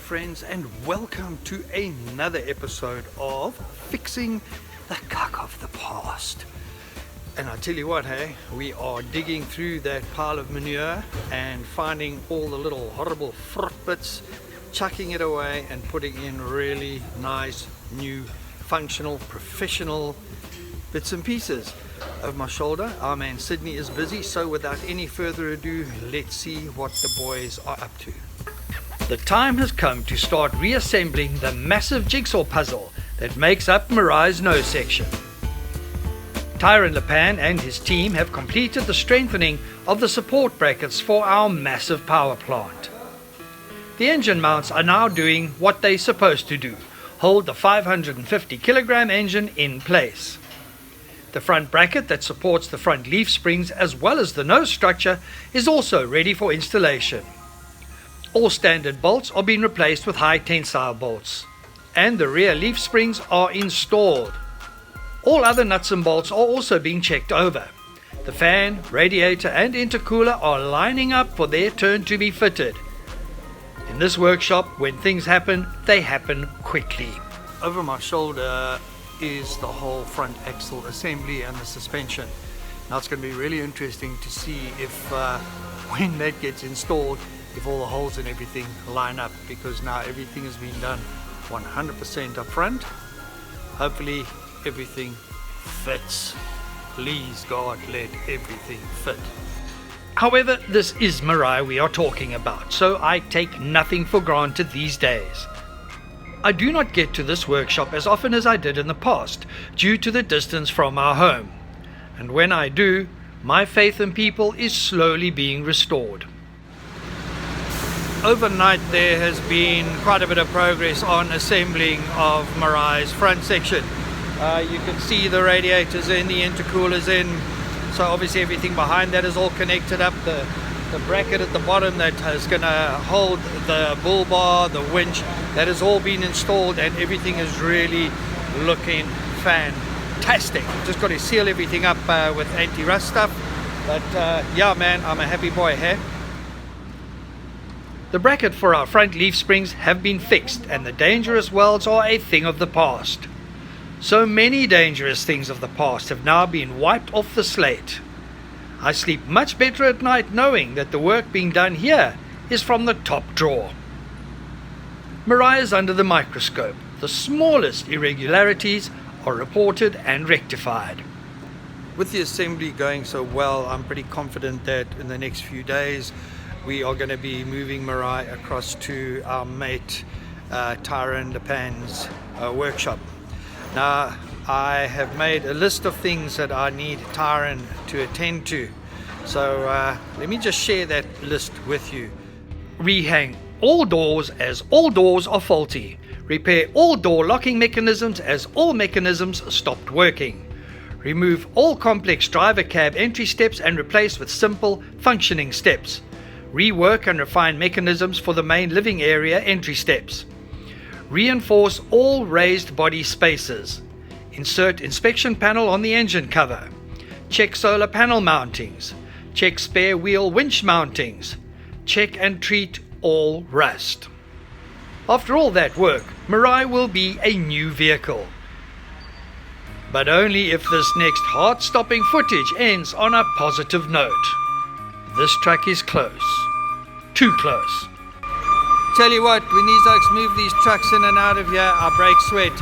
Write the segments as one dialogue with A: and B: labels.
A: friends, and welcome to another episode of Fixing the Cuck of the Past. And I tell you what, hey, we are digging through that pile of manure and finding all the little horrible fruit bits, chucking it away and putting in really nice, new, functional, professional bits and pieces. Over my shoulder, our man Sydney is busy, so without any further ado, let's see what the boys are up to. The time has come to start reassembling the massive jigsaw puzzle that makes up Merai's nose section. treated.The and his team have completed the strengthening of the support brackets for our massive power plant. The engine mounts are now doing what they're supposed to do, hold the 550 kilogram engine in place. The front bracket that supports the front leaf springs as well as the nose structure is also ready for installation. All standard bolts are being replaced with high tensile bolts, and the rear leaf springs are installed. All other nuts and bolts are also being checked over. The fan, radiator and intercooler are lining up for their turn to be fitted. In this workshop, when things happen, they happen quickly. Over my shoulder is the whole front axle assembly and the suspension. Now it's going to be really interesting to see if when that gets installed, if all the holes and everything line up, because now everything has been done 100% up front. Hopefully everything fits. Please God, let everything fit. However, this is Meraai we are talking about, so I take nothing for granted these days. I do not get to this workshop as often as I did in the past due to the distance from our home, and when I do, my faith in people is slowly being restored. Overnight there has been quite a bit of progress on assembling of Merai's front section. You can see the radiators in, the intercoolers in, so obviously everything behind that is all connected up. The bracket at the bottom that is going to hold the bull bar, the winch, that has all been installed, and everything is really looking fantastic. Just got to seal everything up with anti-rust stuff, but yeah man, I'm a happy boy, hey? The bracket for our front leaf springs have been fixed, and the dangerous welds are a thing of the past. So many dangerous things of the past have now been wiped off the slate. I sleep much better at night knowing that the work being done here is from the top drawer. Meraai is under the microscope. The smallest irregularities are reported and rectified. With the assembly going so well, I'm pretty confident that in the next few days we are going to be moving Meraai across to our mate treated.The's workshop. Now I have made a list of things that I need treated to attend to, so let me just share that list with you. Rehang all doors as all doors are faulty. Repair all door locking mechanisms as all mechanisms stopped working. Remove all complex driver cab entry steps and replace with simple functioning steps. Rework and refine mechanisms for the main living area entry steps. Reinforce all raised body spaces. Insert inspection panel on the engine cover. Check solar panel mountings. Check spare wheel winch mountings. Check and treat all rust. After all that work, Meraai will be a new vehicle. But only if this next heart-stopping footage ends on a positive note. This truck is close. Too close. Tell you what, when these oaks move these trucks in and out of here, I break sweat.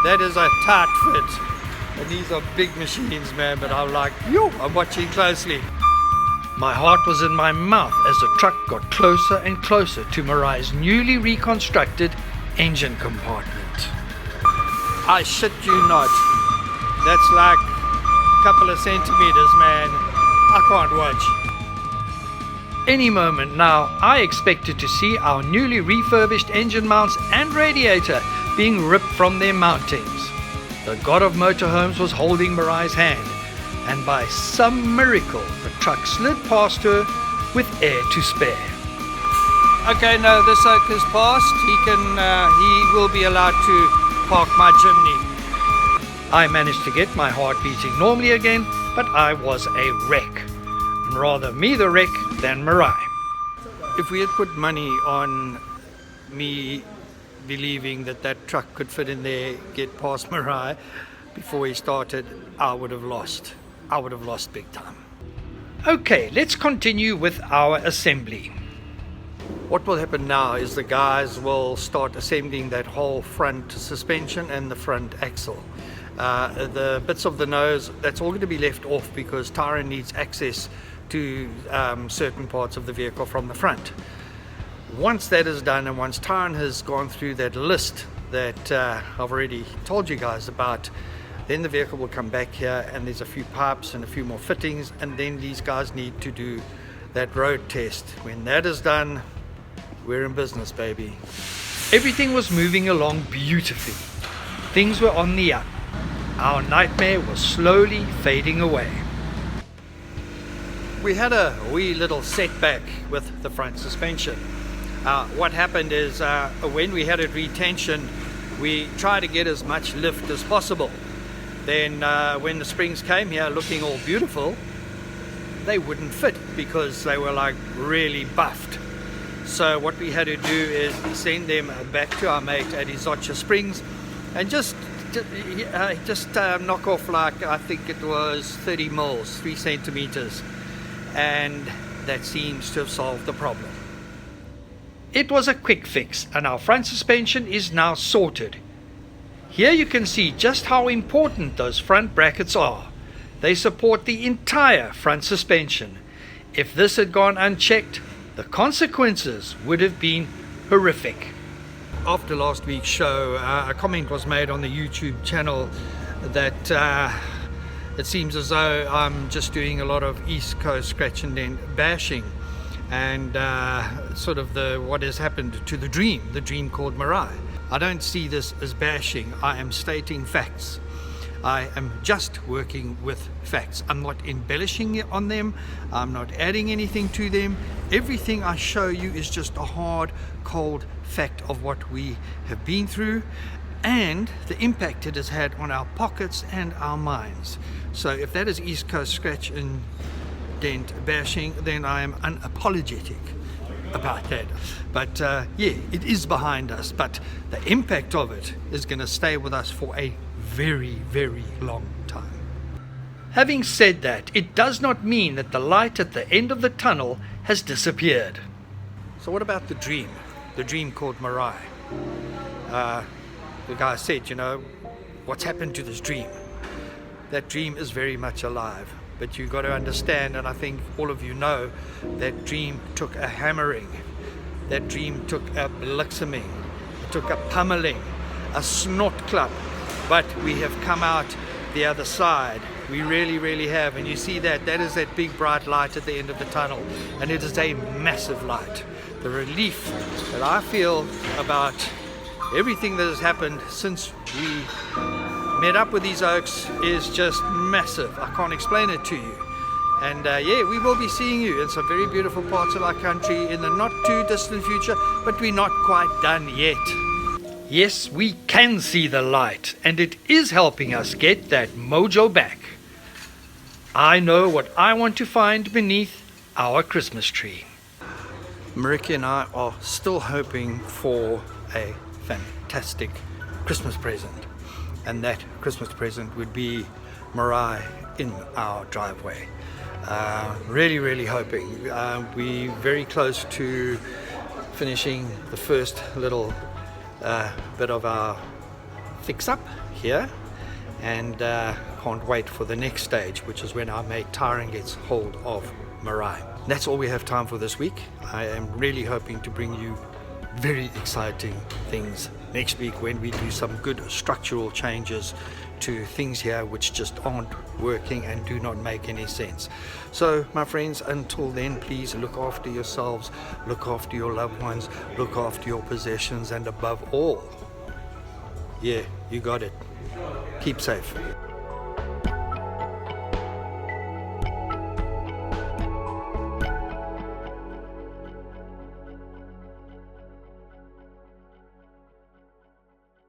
A: That is a tight fit. And these are big machines, man, but I'm like, yo, I'm watching closely. My heart was in my mouth as the truck got closer and closer to Merai's newly reconstructed engine compartment. I shit you not. That's like a couple of centimeters, man. I can't watch. Any moment now, I expected to see our newly refurbished engine mounts and radiator being ripped from their mountings. The god of motorhomes was holding Merai's hand, and by some miracle, the truck slid past her with air to spare. Okay, no, this oak is passed. He will be allowed to park my chimney. I managed to get my heart beating normally again, but I was a wreck. Rather me the wreck than Meraai. If we had put money on me believing that that truck could fit in there, get past Meraai before he started, I would have lost big time. Okay, let's continue with our assembly. What will happen now is the guys will start assembling that whole front suspension and the front axle. The bits of the nose, that's all going to be left off because Tyron needs access to certain parts of the vehicle from the front. Once that is done, and once Tyron has gone through that list that I've already told you guys about, then the vehicle will come back here, and there's a few pipes and a few more fittings, and then these guys need to do that road test. When that is done, we're in business, baby. Everything was moving along beautifully. Things were on the up. Our nightmare was slowly fading away. We had a wee little setback with the front suspension. What happened is when we had it retensioned, we tried to get as much lift as possible. Then when the springs came here looking all beautiful, they wouldn't fit because they were like really buffed. So what we had to do is send them back to our mate at Isocha Springs and just knock off, like, I think it was 30 mils, 3 centimeters, and that seems to have solved the problem. It was a quick fix, and our front suspension is now sorted. Here you can see just how important those front brackets are. They support the entire front suspension. If this had gone unchecked, the consequences would have been horrific. After last week's show, a comment was made on the YouTube channel that it seems as though I'm just doing a lot of East Coast scratch and dent bashing, and sort of what has happened to the dream called Meraai. I don't see this as bashing. I am stating facts. I am just working with facts. I'm not embellishing on them. I'm not adding anything to them. Everything I show you is just a hard, cold fact of what we have been through and the impact it has had on our pockets and our minds. So if that is East Coast scratch and dent bashing, then I am unapologetic about that. But yeah, it is behind us, but the impact of it is going to stay with us for a very, very long time. Having said that, it does not mean that the light at the end of the tunnel has disappeared. So what about the dream called Meraai? The guy said, you know, what's happened to this dream? That dream is very much alive, but you've got to understand, and I think all of you know, that dream took a hammering, that dream took a blitzing, it took a pummeling, a snot club, but we have come out the other side. We really, really have. And you see that is that big bright light at the end of the tunnel, and it is a massive light. The relief that I feel about everything that has happened since we met up with these oaks is just massive. I can't explain it to you. And yeah, we will be seeing you in some very beautiful parts of our country in the not too distant future, but we're not quite done yet. Yes, we can see the light, and it is helping us get that mojo back. I know what I want to find beneath our Christmas tree. Meraai and I are still hoping for a fantastic Christmas present, and that Christmas present would be Meraai in our driveway. Really, really hoping. We're very close to finishing the first little bit of our fix up here, and can't wait for the next stage, which is when our mate Tyron gets hold of Meraai. That's all we have time for this week. I am really hoping to bring you very exciting things next week when we do some good structural changes to things here which just aren't working and do not make any sense. So my friends, until then, please look after yourselves, look after your loved ones, look after your possessions, and above all, yeah, you got it, keep safe.